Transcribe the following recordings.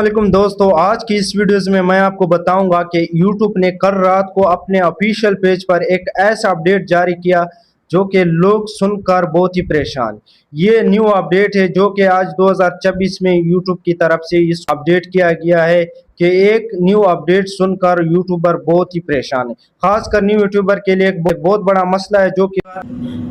वालेकुम दोस्तों, आज की इस वीडियोस में मैं आपको बताऊंगा कि YouTube ने कल रात को अपने ऑफिशियल पेज पर एक ऐसा अपडेट जारी किया जो कि लोग सुनकर बहुत ही परेशान। ये न्यू अपडेट है जो कि आज 2024 में YouTube की तरफ से इस अपडेट किया गया है कि एक न्यू अपडेट सुनकर यूट्यूबर बहुत ही परेशान है। खासकर न्यू यूट्यूबर के लिए एक बहुत बड़ा मसला है जो कि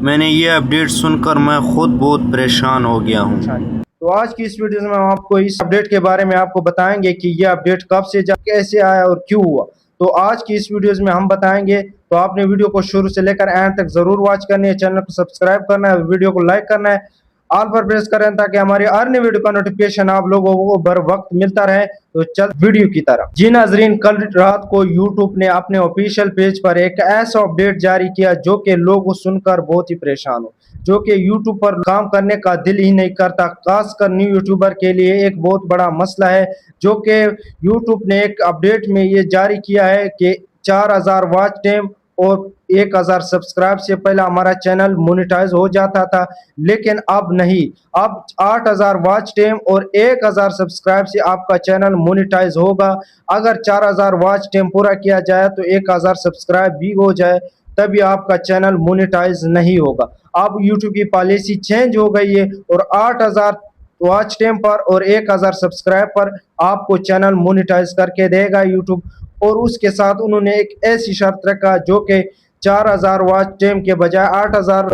मैंने ये अपडेट सुनकर मैं खुद बहुत परेशान हो गया हूँ। तो आज की इस वीडियो में हम आपको इस अपडेट के बारे में आपको बताएंगे कि ये अपडेट कब से कैसे आया और क्यों हुआ। तो आज की इस वीडियोस में हम बताएंगे, तो आपने वीडियो को शुरू से लेकर एंड तक जरूर वॉच करनी है, चैनल को सब्सक्राइब करना है, वीडियो को लाइक करना है, ऑल पर प्रेस करें ताकि हमारी हर नई वीडियो का नोटिफिकेशन आप लोगों को बर वक्त मिलता रहे। तो चल वीडियो की तरफ। जी नाजरीन, कल रात को यूट्यूब ने अपने ऑफिशियल पेज पर एक ऐसा अपडेट जारी किया जो कि लोग सुनकर बहुत ही परेशान हो, जो कि यूट्यूब पर काम करने का दिल ही नहीं करता। खासकर न्यू यूट्यूबर के लिए एक बहुत बड़ा मसला है जो कि यूट्यूब ने एक अपडेट में ये जारी किया है कि 4000 वॉच टाइम और 1000 सब्सक्राइब से पहले हमारा चैनल मोनेटाइज हो जाता था, लेकिन अब नहीं। अब 8000 वॉच टाइम और 1000 सब्सक्राइब से आपका चैनल मोनेटाइज होगा। अगर 4000 वॉच टाइम पूरा किया जाए तो 1000 सब्सक्राइब भी हो जाए, तभी आपका चैनल मोनेटाइज नहीं होगा। अब YouTube की पॉलिसी चेंज हो गई है और 8000 वॉच टाइम पर और 1000 सब्सक्राइब पर आपको चैनल मोनेटाइज करके देगा YouTube। और उसके साथ उन्होंने एक ऐसी शर्त रखा जो कि 4000 वॉच टाइम के बजाय 8000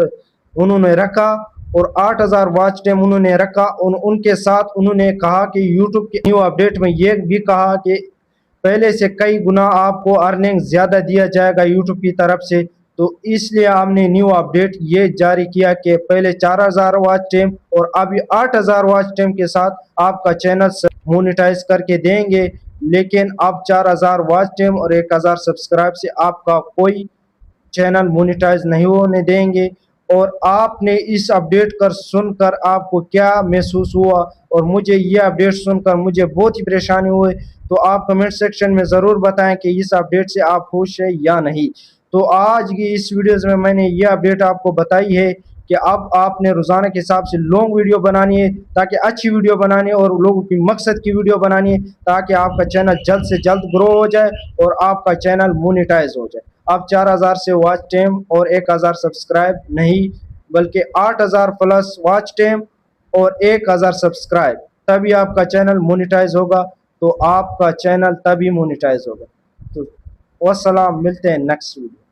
उन्होंने रखा, और 8000 वॉच टाइम उन्होंने रखा। उनके साथ उन्होंने कहा कि YouTube के न्यू अपडेट में ये भी कहा कि पहले से कई गुना आपको अर्निंग ज्यादा दिया जाएगा यूट्यूब की तरफ से। तो इसलिए हमने न्यू अपडेट ये जारी किया कि पहले 4000 वॉच टाइम और अभी 8000 वॉच टाइम के साथ आपका चैनल मोनेटाइज करके देंगे, लेकिन अब 4000 वॉच टाइम और 1000 सब्सक्राइब से आपका कोई चैनल मोनेटाइज नहीं होने देंगे। और आपने इस अपडेट कर सुनकर आपको क्या महसूस हुआ, और मुझे ये अपडेट सुनकर मुझे बहुत ही परेशानी हुई, तो आप कमेंट सेक्शन में ज़रूर बताएं कि इस अपडेट से आप खुश हैं या नहीं। तो आज की इस वीडियोस में मैंने ये अपडेट आपको बताई है कि अब आपने रोज़ाना के हिसाब से लॉन्ग वीडियो बनानी है, ताकि अच्छी वीडियो बनानी है और लोगों की मकसद की वीडियो बनानी है, ताकि आपका चैनल जल्द से जल्द ग्रो हो जाए और आपका चैनल मोनेटाइज हो जाए। अब 4000 से वॉच टाइम और 1000 सब्सक्राइब नहीं, बल्कि 8000 प्लस वॉच टाइम और 1000 सब्सक्राइब, तभी आपका चैनल मोनेटाइज होगा। तो आपका चैनल तभी मोनेटाइज होगा। तो वस्सलाम, मिलते हैं नेक्स्ट वीडियो।